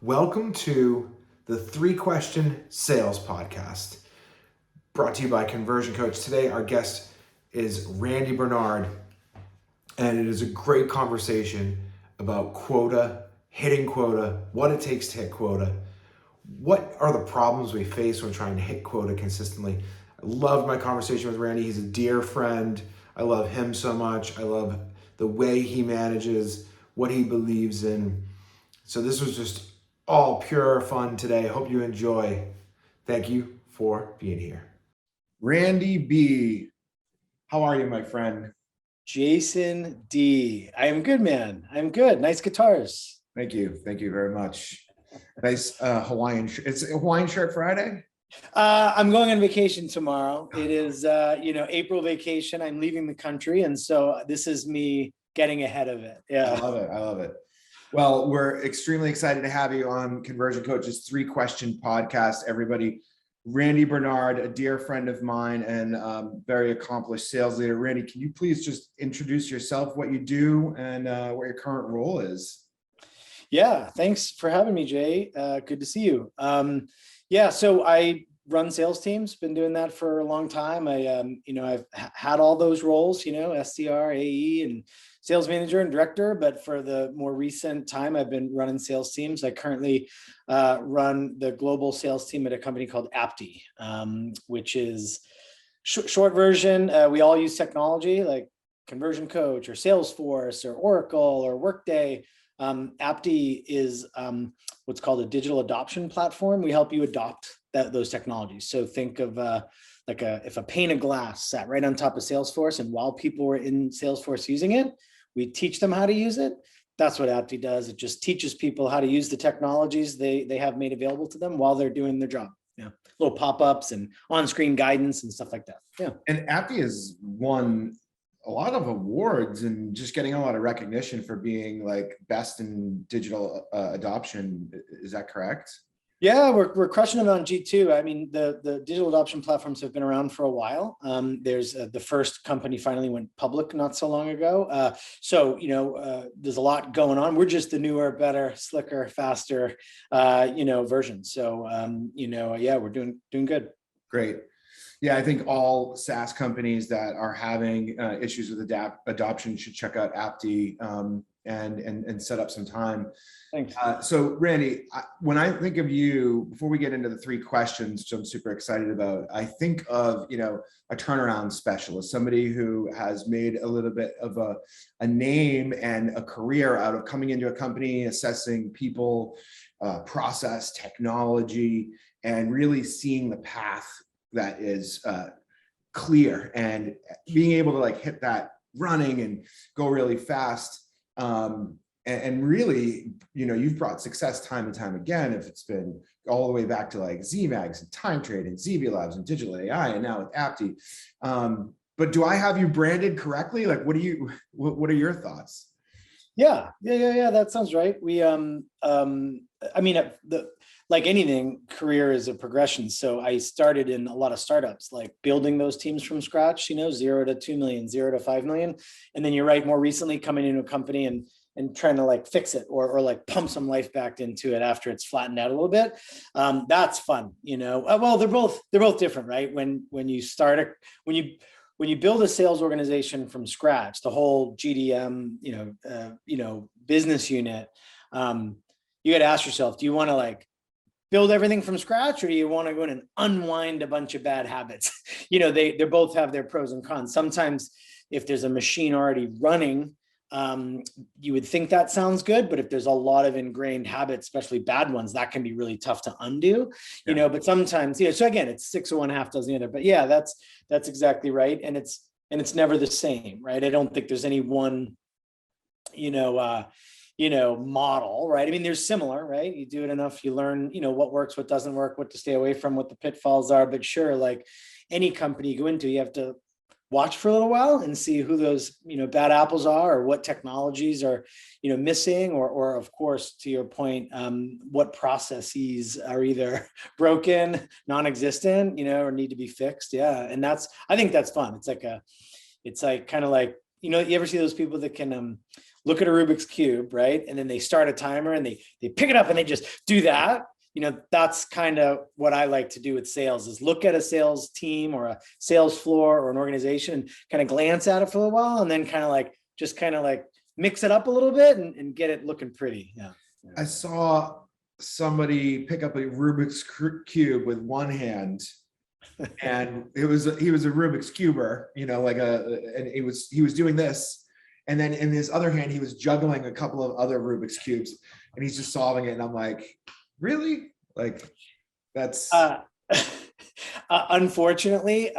Welcome to the 3-Question Sales Podcast, brought to you by Conversion Coach. Today, our guest is Randy Bernard, and it is a great conversation about quota, hitting quota, what it takes to hit quota, what are the problems we face when trying to hit quota consistently. I loved my conversation with Randy. He's a dear friend. I love him so much. I love the way he manages, what he believes in. So this was just all pure fun today. Hope you enjoy. Thank you for being here. Randy B, how are you, my friend? Jason D. I am good, man. I'm good. Nice guitars. Thank you. Thank you very much. Nice Hawaiian. It's a Hawaiian shirt Friday? I'm going on vacation tomorrow. It is, April vacation. I'm leaving the country. And so this is me getting ahead of it. Yeah. I love it. I love it. Well, we're extremely excited to have you on Conversion Coach's 3-Question podcast, everybody. Randy Bernard, a dear friend of mine and very accomplished sales leader. Randy, can you please just introduce yourself, what you do, and what your current role is? Yeah, thanks for having me, Jay. Good to see you. So I run sales teams, been doing that for a long time. I've had all those roles, SDR, AE, and sales manager and director, but for the more recent time, I've been running sales teams. I currently run the global sales team at a company called Apti, which is short version. We all use technology like Conversion Coach or Salesforce or Oracle or Workday. Apti is what's called a digital adoption platform. We help you adopt those technologies. So think of if a pane of glass sat right on top of Salesforce, and while people were in Salesforce using it, we teach them how to use it. That's what Apti does. It just teaches people how to use the technologies they have made available to them while they're doing their job. Yeah, little pop-ups and on-screen guidance and stuff like that. Yeah. And Apti has won a lot of awards and just getting a lot of recognition for being like best in digital adoption. Is that correct? Yeah, we're crushing it on G2. I mean, the digital adoption platforms have been around for a while. There's the first company finally went public not so long ago. There's a lot going on. We're just the newer, better, slicker, faster, version. So, we're doing good. Great. Yeah, I think all SaaS companies that are having issues with adoption should check out Apti and set up some time. Thanks. So Randy, when I think of you, before we get into the 3 questions, which I'm super excited about, I think of, a turnaround specialist, somebody who has made a little bit of a name and a career out of coming into a company, assessing people, process, technology, and really seeing the path that is clear and being able to hit that running and go really fast. And really, you've brought success time and time again, if it's been all the way back to ZMags and Time Trade and ZB Labs and Digital AI and now with Apti. But do I have you branded correctly? What are your thoughts? Yeah. That sounds right. We, like anything, career is a progression. So I started in a lot of startups, building those teams from scratch, 0 to 2 million, 0 to 5 million. And then you're right, more recently coming into a company and trying to fix it or pump some life back into it after it's flattened out a little bit. That's fun, well, they're both different, right? When you build a sales organization from scratch, the whole GDM, business unit, you got to ask yourself, do you want to build everything from scratch, or do you want to go in and unwind a bunch of bad habits? They both have their pros and cons. Sometimes if there's a machine already running, you would think that sounds good, but if there's a lot of ingrained habits, especially bad ones, that can be really tough to undo, but sometimes, so again, it's 6 of one, half dozen the other, but yeah, that's exactly right. And it's never the same, right? I don't think there's any one, model, right? I mean, there's similar, right? You do it enough, you learn, what works, what doesn't work, what to stay away from, what the pitfalls are. But sure, any company you go into, you have to watch for a little while and see who those, bad apples are, or what technologies are, missing, or of course, to your point, what processes are either broken, non-existent, or need to be fixed. Yeah. And I think that's fun. It's kind of you ever see those people that can, look at a Rubik's Cube, right? And then they start a timer and they pick it up and they just do that. That's kind of what I like to do with sales, is look at a sales team or a sales floor or an organization and kind of glance at it for a while and then kind of like mix it up a little bit and get it looking pretty. Yeah. I saw somebody pick up a Rubik's Cube with one hand, and he was a Rubik's cuber, and he was doing this, and then in his other hand he was juggling a couple of other Rubik's cubes, and he's just solving it. And I'm like, really? Like, that's unfortunately,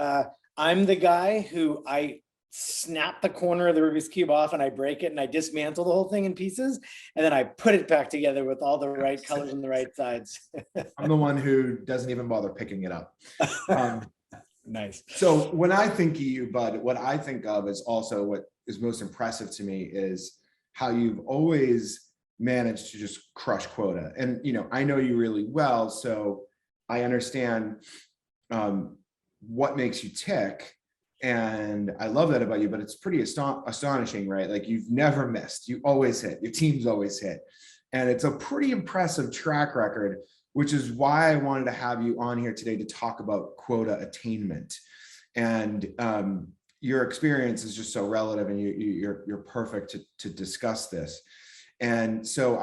I'm the guy who I snap the corner of the Rubik's Cube off and I break it and I dismantle the whole thing in pieces. And then I put it back together with all the right colors and the right sides. I'm the one who doesn't even bother picking it up. Nice. So when I think of you, Bud, what I think of is also what is most impressive to me is how you've always managed to just crush quota. And, I know you really well, so I understand what makes you tick. And I love that about you, but it's pretty astonishing, right? Like, you've never missed, you always hit, your team's always hit. And it's a pretty impressive track record, which is why I wanted to have you on here today to talk about quota attainment. And your experience is just so relative, and you're perfect to discuss this. And so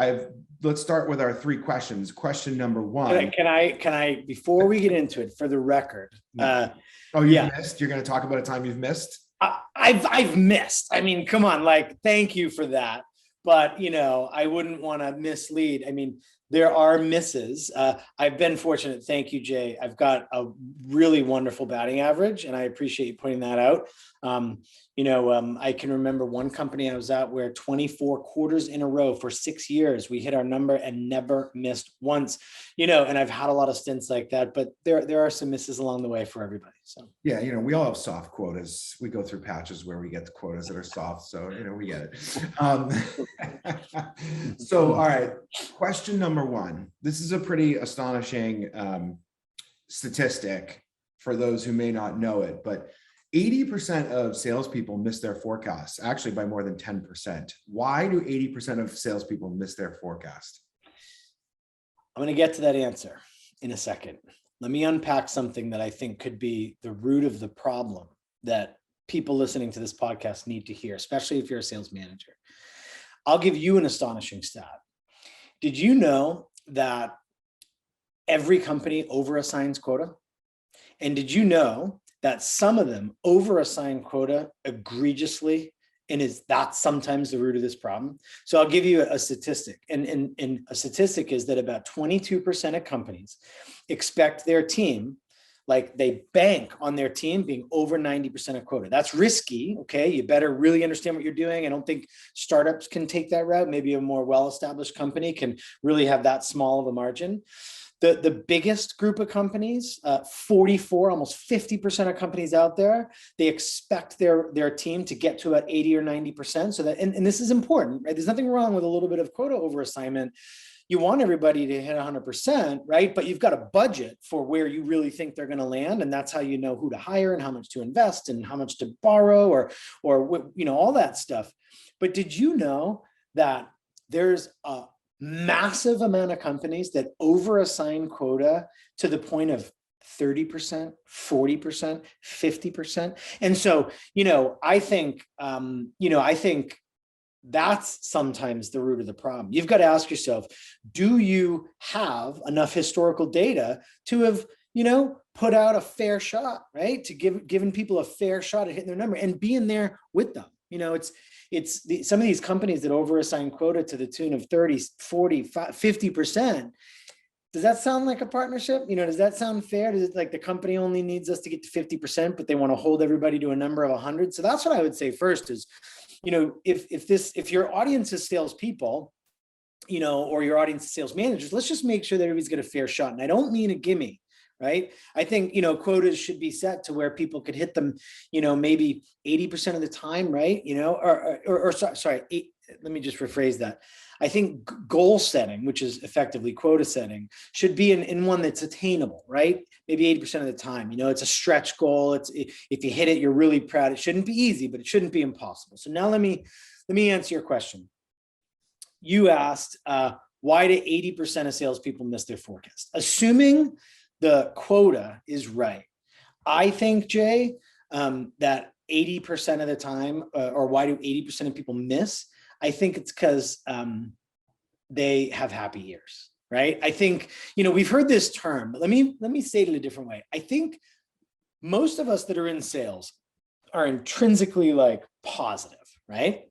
let's start with our 3 questions. Question number 1. Can I, before we get into it, for the record, missed? You're going to talk about a time you've missed? I've missed. I mean, come on, like, thank you for that. But, I wouldn't want to mislead. I mean, there are misses. I've been fortunate. Thank you, Jay. I've got a really wonderful batting average, and I appreciate you pointing that out. I can remember one company I was at where 24 quarters in a row for 6 years, we hit our number and never missed once, and I've had a lot of stints like that, but there are some misses along the way for everybody. So, yeah, we all have soft quotas. We go through patches where we get the quotas that are soft. So, we get it. So, all right. Question number 1. This is a pretty astonishing statistic for those who may not know it, but 80% of salespeople miss their forecasts, actually by more than 10%. Why do 80% of salespeople miss their forecast? I'm going to get to that answer in a second. Let me unpack something that I think could be the root of the problem that people listening to this podcast need to hear, especially if you're a sales manager. I'll give you an astonishing stat. Did you know that every company overassigns quota? And did you know that some of them overassign quota egregiously, and that's sometimes the root of this problem? So I'll give you a statistic, and a statistic is that about 22% of companies expect their team, like they bank on their team being over 90% of quota. That's risky, okay? You better really understand what you're doing. I don't think startups can take that route. Maybe a more well-established company can really have that small of a margin. The biggest group of companies, 44, almost 50% of companies out there, they expect their team to get to about 80 or 90%. So that, and this is important, right? There's nothing wrong with a little bit of quota overassignment. You want everybody to hit 100%, right? But you've got a budget for where you really think they're going to land. And that's how you know who to hire and how much to invest and how much to borrow or all that stuff. But did you know that there's a massive amount of companies that overassign quota to the point of 30%, 40%, 50%. And so, I think that's sometimes the root of the problem. You've got to ask yourself, do you have enough historical data to have, put out a fair shot, right? To giving people a fair shot at hitting their number and being there with them. Some of these companies that overassign quota to the tune of 30, 40, 50%. Does that sound like a partnership? Does that sound fair? Does it like the company only needs us to get to 50%, but they want to hold everybody to a number of 100? So that's what I would say first is, if your audience is salespeople, or your audience is sales managers, let's just make sure that everybody's got a fair shot. And I don't mean a gimme. Right. I think, quotas should be set to where people could hit them, maybe 80% of the time. Right. Sorry, let me just rephrase that. I think goal setting, which is effectively quota setting, should be in one that's attainable, right? Maybe 80% of the time, it's a stretch goal. If you hit it, you're really proud. It shouldn't be easy, but it shouldn't be impossible. So now let me answer your question. you asked, why do 80% of salespeople miss their forecast? Assuming the quota is right, I think, Jay, that 80% of the time, or why do 80% of people miss? I think it's because they have happy ears, right? I think, we've heard this term, but let me say it in a different way. I think most of us that are in sales are intrinsically like positive, right?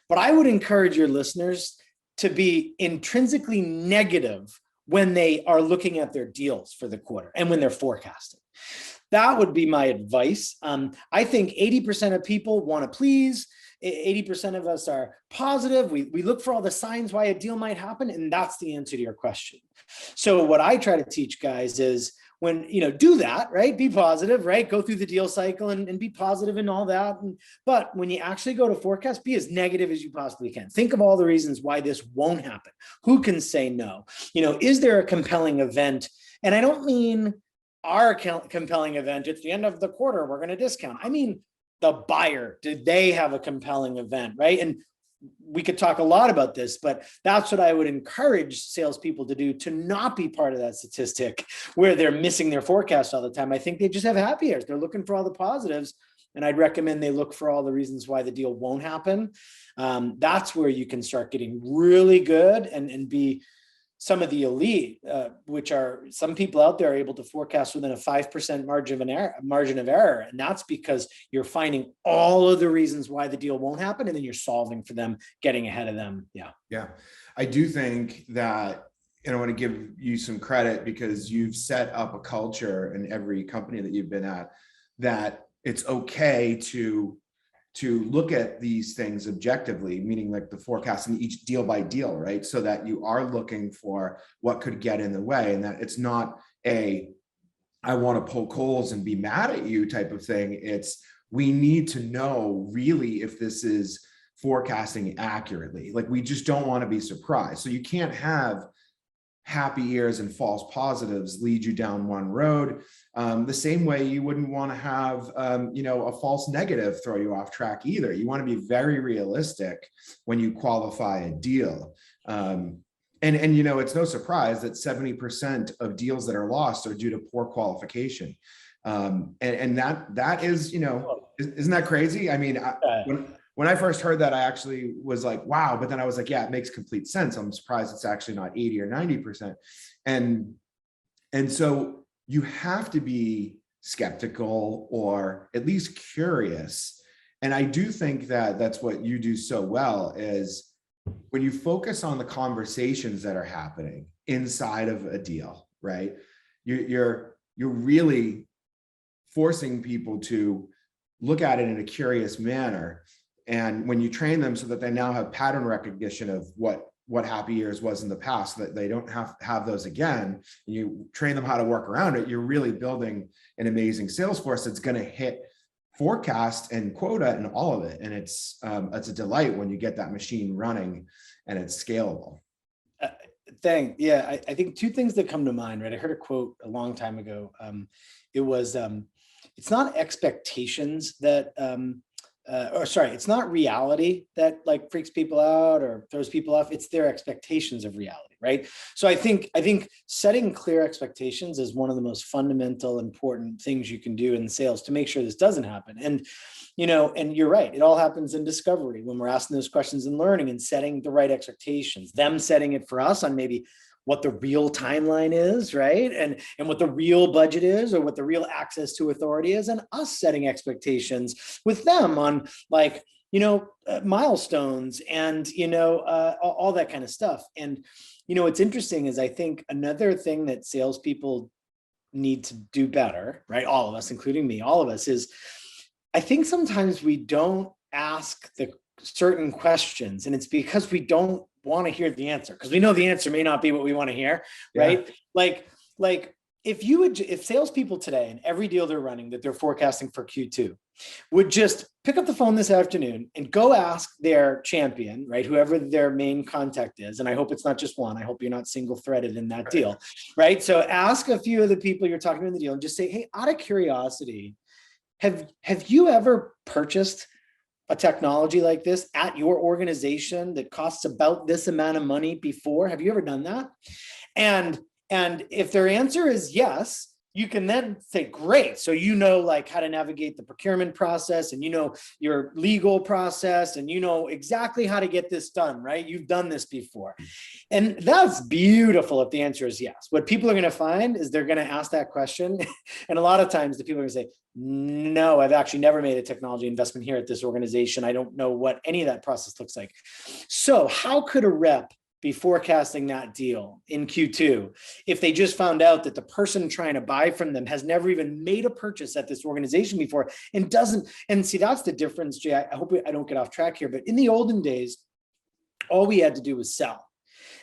But I would encourage your listeners to be intrinsically negative when they are looking at their deals for the quarter and when they're forecasting. That would be my advice. I think 80% of people want to please. 80% of us are positive. We look for all the signs why a deal might happen, and that's the answer to your question. So what I try to teach guys is when, do that, right? Be positive, right? Go through the deal cycle and be positive and all that. But when you actually go to forecast, be as negative as you possibly can. Think of all the reasons why this won't happen. Who can say no? Is there a compelling event? And I don't mean our compelling event. It's the end of the quarter, we're going to discount. I mean, the buyer, did they have a compelling event, right? And we could talk a lot about this, but that's what I would encourage salespeople to do, to not be part of that statistic where they're missing their forecast all the time. I think they just have happy ears. They're looking for all the positives, and I'd recommend they look for all the reasons why the deal won't happen. That's where you can start getting really good and be some of the elite, which are some people out there are able to forecast within a 5% margin of error. And that's because you're finding all of the reasons why the deal won't happen, and then you're solving for them, getting ahead of them. Yeah. Yeah. I do think that, and I want to give you some credit because you've set up a culture in every company that you've been at, that it's okay to look at these things objectively, meaning like the forecasting each deal by deal, right? So that you are looking for what could get in the way, and that it's not I want to poke holes and be mad at you type of thing. It's, we need to know really if this is forecasting accurately. Like, we just don't want to be surprised. So you can't have happy ears and false positives lead you down one road. The same way you wouldn't want to have, a false negative throw you off track either. You want to be very realistic when you qualify a deal. And it's no surprise that 70% of deals that are lost are due to poor qualification. And that is, isn't that crazy? I mean, when I first heard that, I actually was like, wow. But then I was like, yeah, it makes complete sense. I'm surprised it's actually not 80 or 90%. And so you have to be skeptical, or at least curious. And I do think that that's what you do so well, is when you focus on the conversations that are happening inside of a deal, right? You're really forcing people to look at it in a curious manner. And when you train them so that they now have pattern recognition of what happy years was in the past, so that they don't have those again, and you train them how to work around it, you're really building an amazing sales force that's going to hit forecast and quota and all of it. And it's a delight when you get that machine running and it's scalable. Yeah, I think two things that come to mind, right? I heard a quote a long time ago. It was, it's not expectations that, it's not reality that like freaks people out or throws people off. It's their expectations of reality, right? So I think setting clear expectations is one of the most fundamental, important things you can do in sales to make sure this doesn't happen. And you're right, it all happens in discovery when we're asking those questions and learning and setting the right expectations, them setting it for us on maybe what the real timeline is, right? And what the real budget is, or what the real access to authority is, and us setting expectations with them on like, milestones and, all that kind of stuff. And, what's interesting is I think another thing that salespeople need to do better, right? All of us, including me, all of us, is I think sometimes we don't ask the certain questions, and it's because we don't want to hear the answer, because we know the answer may not be what we want to hear, right? Yeah. Like if salespeople today in every deal they're running that they're forecasting for Q2 would just pick up the phone this afternoon and go ask their champion, right? Whoever their main contact is. And I hope it's not just one. I hope you're not single threaded in that deal, right? So ask a few of the people you're talking to in the deal and just say, hey, out of curiosity, have you ever purchased a technology like this at your organization that costs about this amount of money before? Have you ever done that? And if their answer is yes, you can then say, great. So you know, like, how to navigate the procurement process, and you know your legal process, and you know exactly how to get this done, right? You've done this before. And that's beautiful if the answer is yes. What people are going to find is they're going to ask that question. And a lot of times the people are going to say, no, I've actually never made a technology investment here at this organization. I don't know what any of that process looks like. So how could a rep be forecasting that deal in Q2 if they just found out that the person trying to buy from them has never even made a purchase at this organization before and doesn't? And see, that's the difference, Jay. I hope I don't get off track here, but in the olden days, all we had to do was sell.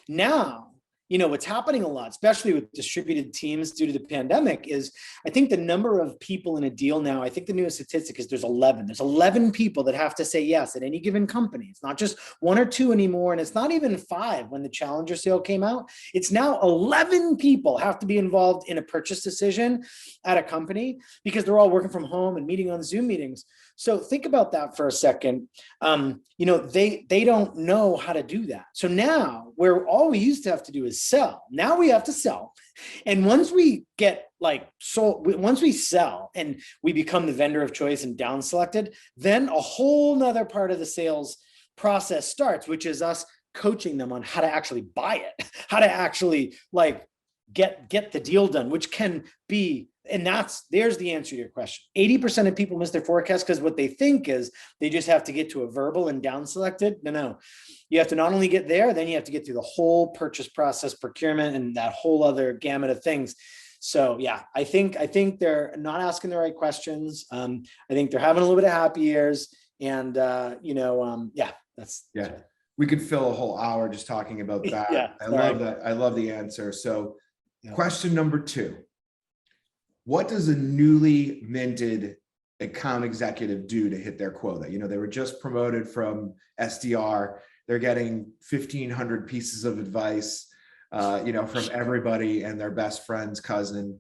Now, you know, what's happening a lot, especially with distributed teams due to the pandemic, is I think the number of people in a deal now, I think the newest statistic is there's 11. There's 11 people that have to say yes at any given company. It's not just 1 or 2 anymore. And it's not even 5 when the Challenger sale came out. It's now 11 people have to be involved in a purchase decision at a company because they're all working from home and meeting on Zoom meetings. So think about that for a second. You know, they don't know how to do that. So now, where all we used to have to do is sell, now we have to sell. And once we get once we sell and we become the vendor of choice and down selected, then a whole nother part of the sales process starts, which is us coaching them on how to actually buy it, how to actually get the deal done, which can be. And there's the answer to your question. 80% of people miss their forecast because what they think is they just have to get to a verbal and down selected. No. You have to not only get there, then you have to get through the whole purchase process, procurement, and that whole other gamut of things. So yeah, I think they're not asking the right questions. I think they're having a little bit of happy ears, and that's We could fill a whole hour just talking about that. Yeah, I love that. I love the answer. So question number 2. What does a newly minted account executive do to hit their quota? You know, they were just promoted from SDR. They're getting 1,500 pieces of advice, from everybody and their best friend's cousin.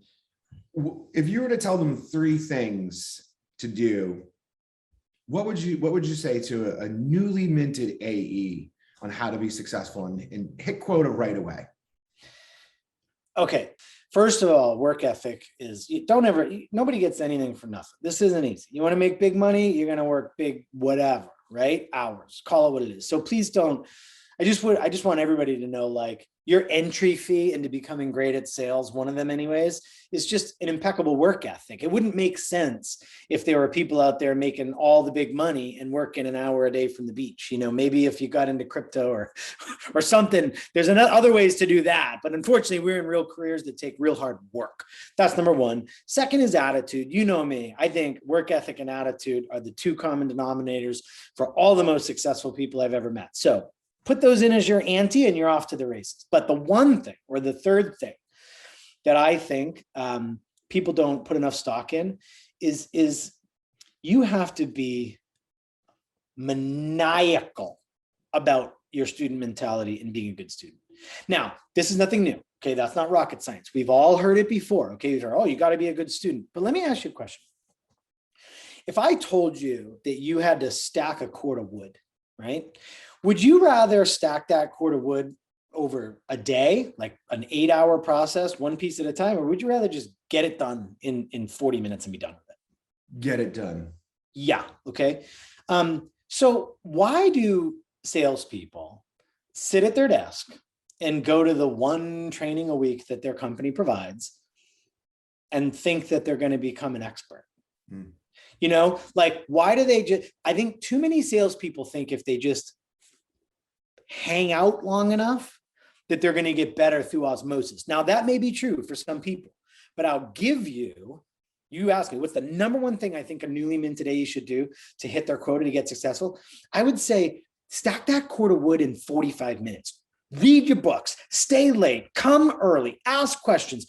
If you were to tell them 3 things to do, what would you say to a newly minted AE on how to be successful and hit quota right away? Okay. First of all, work ethic is nobody gets anything for nothing. This isn't easy. You want to make big money, you're going to work big, whatever, right? Hours, call it what it is. So please don't, I just want everybody to know, like, your entry fee into becoming great at sales, one of them anyways, is just an impeccable work ethic. It wouldn't make sense if there were people out there making all the big money and working an hour a day from the beach. You know, maybe if you got into crypto or something, there's other ways to do that. But unfortunately, we're in real careers that take real hard work. That's number 1. Second is attitude. You know me. I think work ethic and attitude are the 2 common denominators for all the most successful people I've ever met. So put those in as your ante and you're off to the races. But the one thing, or the third thing, that I think people don't put enough stock in is you have to be maniacal about your student mentality and being a good student. Now, this is nothing new. Okay, that's not rocket science. We've all heard it before. Okay, you got to be a good student. But let me ask you a question. If I told you that you had to stack a cord of wood, right? Would you rather stack that cord of wood over a day, like an 8-hour process, one piece at a time, or would you rather just get it done in 40 minutes and be done with it? Get it done. Yeah. Okay. So why do salespeople sit at their desk and go to the one training a week that their company provides and think that they're going to become an expert? You know, like, why do they I think too many salespeople think if they just hang out long enough that they're going to get better through osmosis. Now, that may be true for some people, but I'll give you ask me, what's the number 1 thing I think a newly minted AE should do to hit their quota to get successful? I would say stack that cord of wood in 45 minutes. Read your books, stay late, come early, ask questions,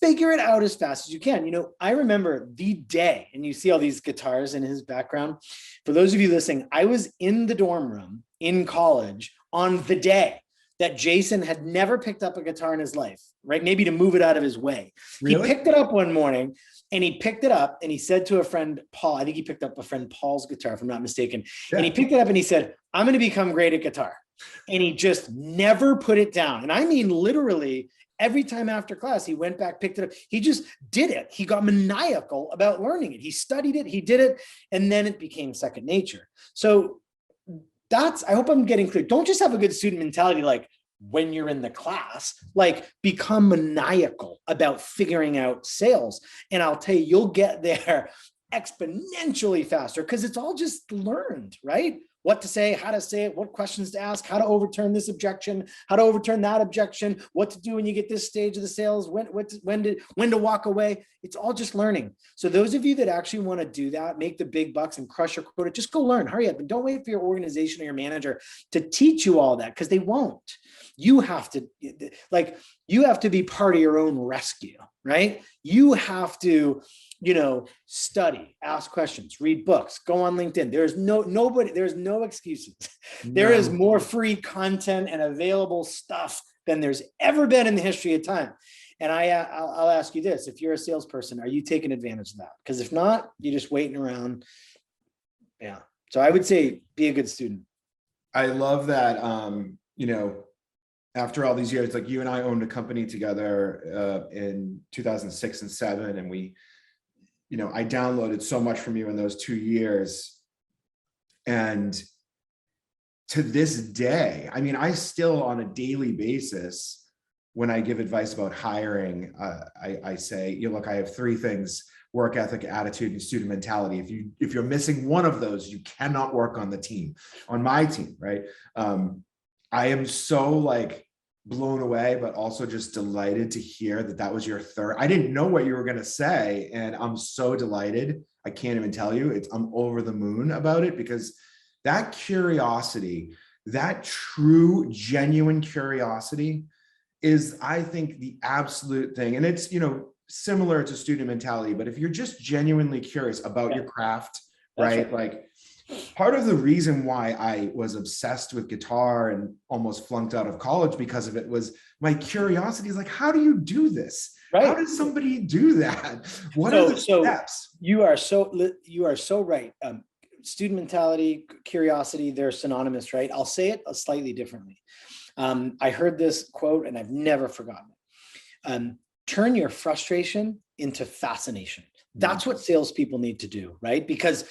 figure it out as fast as you can. You know, I remember the day, and you see all these guitars in his background. For those of you listening, I was in the dorm room in college on the day that Jason had never picked up a guitar in his life, right? Maybe to move it out of his way. Really? He picked it up one morning and he picked it up and he said to a friend, Paul, I think he picked up a friend Paul's guitar, if I'm not mistaken. Yeah. And he picked it up and he said, I'm going to become great at guitar. And he just never put it down. And I mean, literally, every time after class, he went back, picked it up. He just did it. He got maniacal about learning it. He studied it. He did it. And then it became second nature. So I hope I'm getting clear. Don't just have a good student mentality like when you're in the class, like become maniacal about figuring out sales. And I'll tell you, you'll get there exponentially faster because it's all just learned, right? What to say, how to say it, what questions to ask, how to overturn this objection, how to overturn that objection, what to do when you get this stage of the sales, when to walk away. It's all just learning. So those of you that actually want to do that, make the big bucks and crush your quota, just go learn, hurry up. And don't wait for your organization or your manager to teach you all that because they won't. You have to be part of your own rescue, right? You have to, study, ask questions, read books, go on LinkedIn. There's no excuses. There is more free content and available stuff than there's ever been in the history of time. And I'll ask you this, if you're a salesperson, are you taking advantage of that? Because if not, you're just waiting around. Yeah. So I would say be a good student. I love that, after all these years, like you and I owned a company together in 2006 and 2007, and we, I downloaded so much from you in those 2 years. And to this day, I mean, I still on a daily basis, when I give advice about hiring, I say, look, I have 3 things: work ethic, attitude, and student mentality. If you're missing one of those, you cannot work on my team, right? I am so blown away, but also just delighted to hear that was your third. I didn't know what you were going to say, and I'm so delighted. I can't even tell you. I'm over the moon about it, because that curiosity, that true, genuine curiosity is, I think, the absolute thing. And it's, similar to student mentality, but if you're just genuinely curious about your craft, right? Like, part of the reason why I was obsessed with guitar and almost flunked out of college because of it was my curiosity is like, how do you do this? Right. How does somebody do that? What are the steps? You are so right. Student mentality, curiosity, they're synonymous, right? I'll say it slightly differently. I heard this quote and I've never forgotten it. Turn your frustration into fascination. That's what salespeople need to do, right? Because,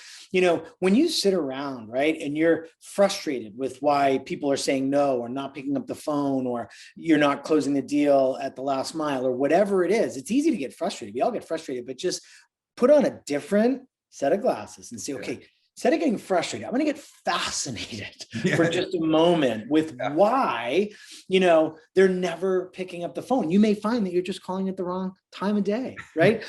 when you sit around, right, and you're frustrated with why people are saying no or not picking up the phone, or you're not closing the deal at the last mile, or whatever it is, it's easy to get frustrated. We all get frustrated, but just put on a different set of glasses and say, okay, instead of getting frustrated, I'm going to get fascinated for just a moment with why, they're never picking up the phone. You may find that you're just calling at the wrong time of day, right?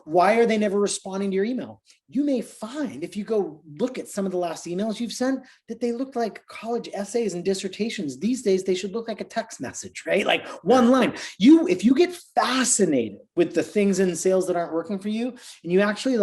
Why are they never responding to your email? You may find, if you go look at some of the last emails you've sent, that they look like college essays and dissertations. These days, they should look like a text message, right? Like one line. If you get fascinated with the things in sales that aren't working for you, and you actually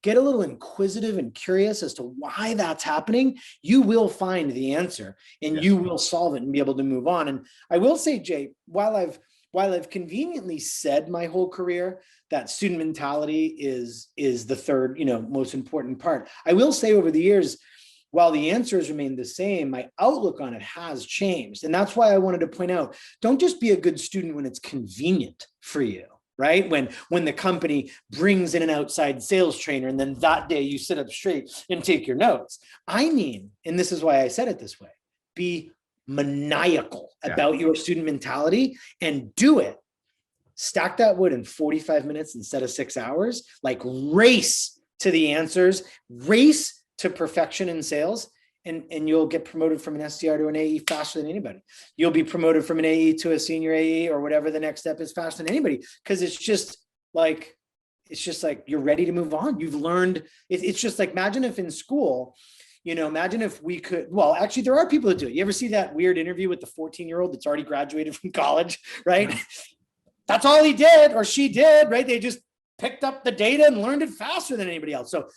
get a little inquisitive and curious as to why that's happening, you will find the answer and you will solve it and be able to move on. And I will say, Jay, while I've conveniently said my whole career that student mentality is the third, most important part, I will say over the years, while the answers remain the same, my outlook on it has changed. And that's why I wanted to point out, don't just be a good student when it's convenient for you, right? When the company brings in an outside sales trainer and then that day you sit up straight and take your notes. I mean, and this is why I said it this way, be maniacal about your student mentality and do it. Stack that wood in 45 minutes instead of 6 hours, race to the answers, race to perfection in sales, and you'll get promoted from an SDR to an AE faster than anybody. You'll be promoted from an AE to a senior AE or whatever the next step is faster than anybody, because it's just like you're ready to move on. You've learned. It's just like, imagine if in school, imagine if we could, well, actually there are people that do it. You ever see that weird interview with the 14-year-old that's already graduated from college, right? That's all he did or she did, right? They just picked up the data and learned it faster than anybody else. So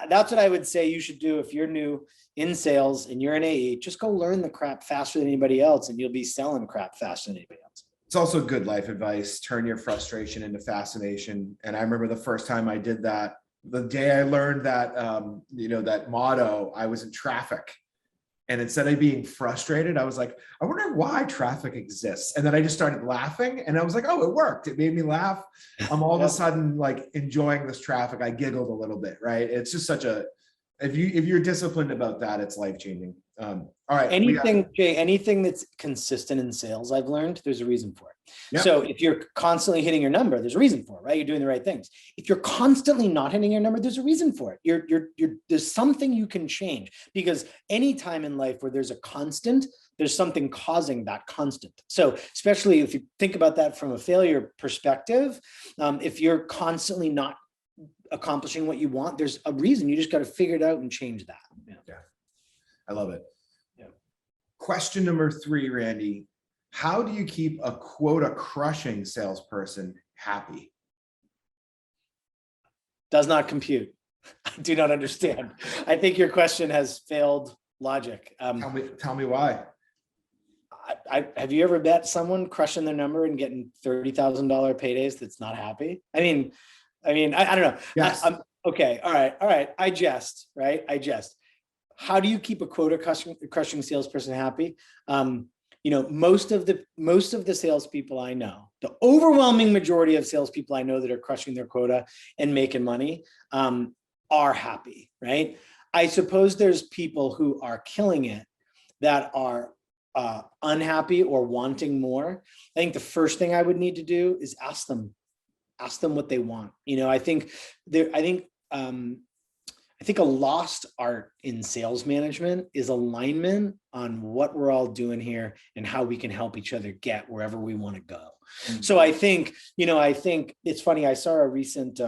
That's what I would say you should do if you're new in sales and you're an AE. Just go learn the crap faster than anybody else, and you'll be selling crap faster than anybody else. It's also good life advice. Turn your frustration into fascination. And I remember the first time I did that, the day I learned that, that motto, I was in traffic. And instead of being frustrated, I was like, I wonder why traffic exists. And then I just started laughing and I was like, oh, it worked. It made me laugh. I'm all of a sudden like enjoying this traffic. I giggled a little bit, right? It's just if you're disciplined about that, it's life-changing. All right. Jay, anything that's consistent in sales, I've learned there's a reason for it. Yep. So if you're constantly hitting your number, there's a reason for it, right? You're doing the right things. If you're constantly not hitting your number, there's a reason for it. There's something you can change, because any time in life where there's a constant, there's something causing that constant. So especially if you think about that from a failure perspective, if you're constantly not accomplishing what you want, there's a reason. You just got to figure it out and change that. Yeah. I love it. Yeah. Question number 3, Randy. How do you keep a quota crushing salesperson happy? Does not compute. I do not understand. I think your question has failed logic. Tell me why. Have you ever met someone crushing their number and getting $30,000 paydays that's not happy? I don't know. Yes. Okay. All right. I jest. How do you keep a quota crushing salesperson happy? Most of the salespeople I know, the overwhelming majority of salespeople I know that are crushing their quota and making money, are happy, right? I suppose there's people who are killing it that are unhappy or wanting more. I think the first thing I would need to do is ask them what they want. I think a lost art in sales management is alignment on what we're all doing here and how we can help each other get wherever we want to go. Mm-hmm. So I think it's funny. I saw a recent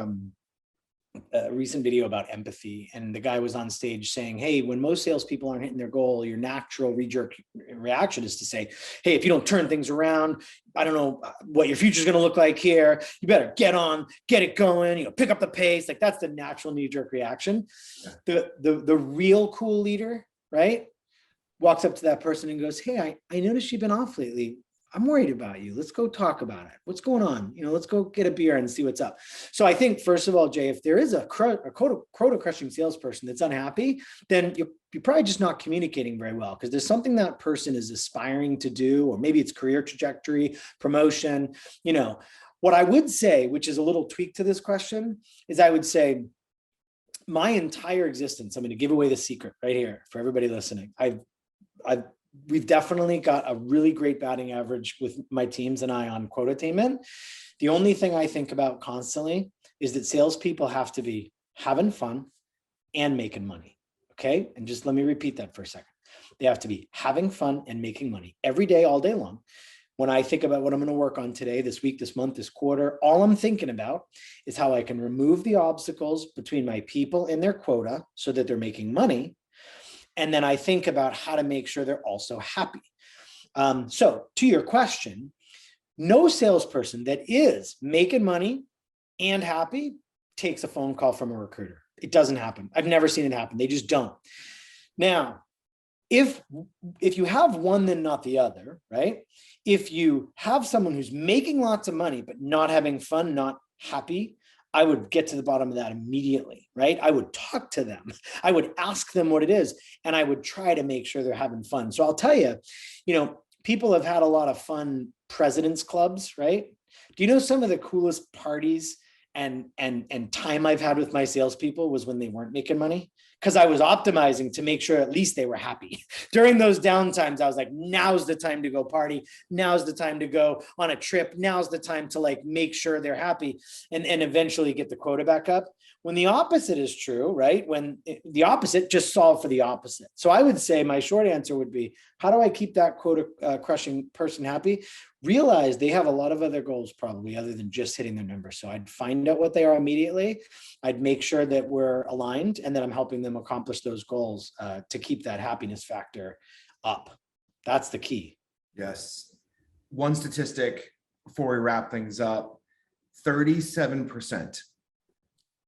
video about empathy, and the guy was on stage saying, hey, when most salespeople aren't hitting their goal, your natural knee-jerk reaction is to say, hey, if you don't turn things around, I don't know what your future's going to look like here. You better get it going, pick up the pace. Like, that's the natural knee-jerk reaction. Yeah. The real cool leader, right, walks up to that person and goes, hey, I noticed you've been off lately. I'm worried about you. Let's go talk about it. What's going on? Let's go get a beer and see what's up. So I think, first of all, Jay, if there is a quota crushing salesperson that's unhappy, then you're probably just not communicating very well, because there's something that person is aspiring to do, or maybe it's career trajectory, promotion. What I would say, which is a little tweak to this question, is I would say my entire existence, I'm going to give away the secret right here for everybody listening. We've definitely got a really great batting average with my teams and I on quota attainment. The only thing I think about constantly is that salespeople have to be having fun and making money. Okay. And just let me repeat that for a second. They have to be having fun and making money every day, all day long. When I think about what I'm going to work on today, this week, this month, this quarter, all I'm thinking about is how I can remove the obstacles between my people and their quota so that they're making money. And then I think about how to make sure they're also happy. So to your question, no salesperson that is making money and happy takes a phone call from a recruiter. It doesn't happen. I've never seen it happen. They just don't. Now, if you have one, then not the other, right? If you have someone who's making lots of money, but not having fun, not happy, I would get to the bottom of that immediately, right? I would talk to them. I would ask them what it is, and I would try to make sure they're having fun. So I'll tell you, people have had a lot of fun president's clubs, right? Do you know some of the coolest parties and time I've had with my salespeople was when they weren't making money? Because I was optimizing to make sure at least they were happy. During those downtimes, I was like, now's the time to go party. Now's the time to go on a trip. Now's the time to make sure they're happy and eventually get the quota back up. When the opposite is true, right? When the opposite, just solve for the opposite. So I would say my short answer would be, how do I keep that quota crushing person happy? Realize they have a lot of other goals probably other than just hitting their number. So I'd find out what they are immediately. I'd make sure that we're aligned and that I'm helping them accomplish those goals to keep that happiness factor up. That's the key. Yes. One statistic before we wrap things up, 37%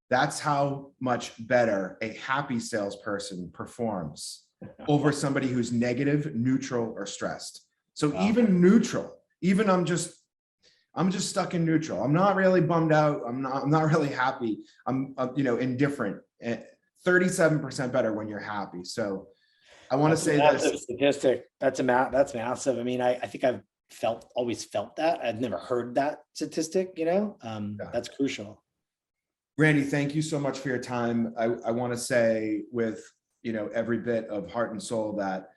That's how much better a happy salesperson performs over somebody who's negative, neutral, or stressed. So even neutral, even I'm just stuck in neutral. I'm not really bummed out. I'm not really happy. I'm indifferent. 37% better when you're happy. So I want to say this statistic. That's massive. I mean, I think I've always felt that. I've never heard that statistic, that's crucial. Randy, thank you so much for your time. I want to say with, every bit of heart and soul that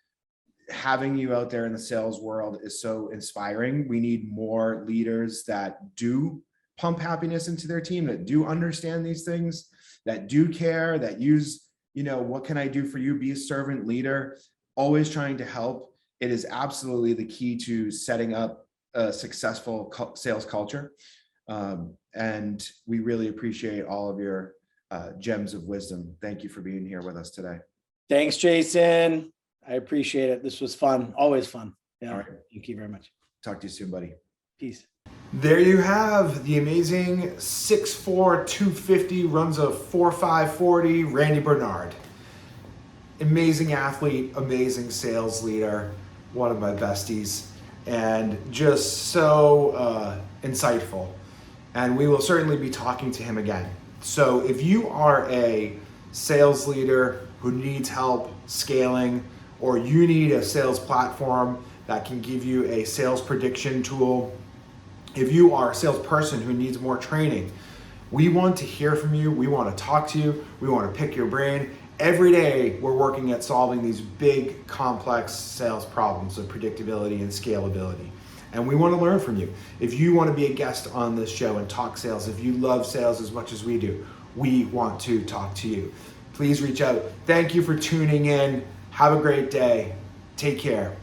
having you out there in the sales world is so inspiring. We need more leaders that do pump happiness into their team, that do understand these things, that do care, that use, what can I do for you? Be a servant leader, always trying to help. It is absolutely the key to setting up a successful sales culture. And we really appreciate all of your gems of wisdom. Thank you for being here with us today. Thanks, Jason. I appreciate it. This was fun. Always fun. Yeah. All right. Thank you very much. Talk to you soon, buddy. Peace. There you have the amazing 6'4", 250, runs a 4.5 40, Randy Bernard. Amazing athlete, amazing sales leader, one of my besties, and just so insightful. And we will certainly be talking to him again. So if you are a sales leader who needs help scaling, or you need a sales platform that can give you a sales prediction tool, if you are a salesperson who needs more training, we want to hear from you. We want to talk to you. We want to pick your brain. Every day we're working at solving these big, complex sales problems of predictability and scalability. And we want to learn from you. If you want to be a guest on this show and talk sales, if you love sales as much as we do, we want to talk to you. Please reach out. Thank you for tuning in. Have a great day. Take care.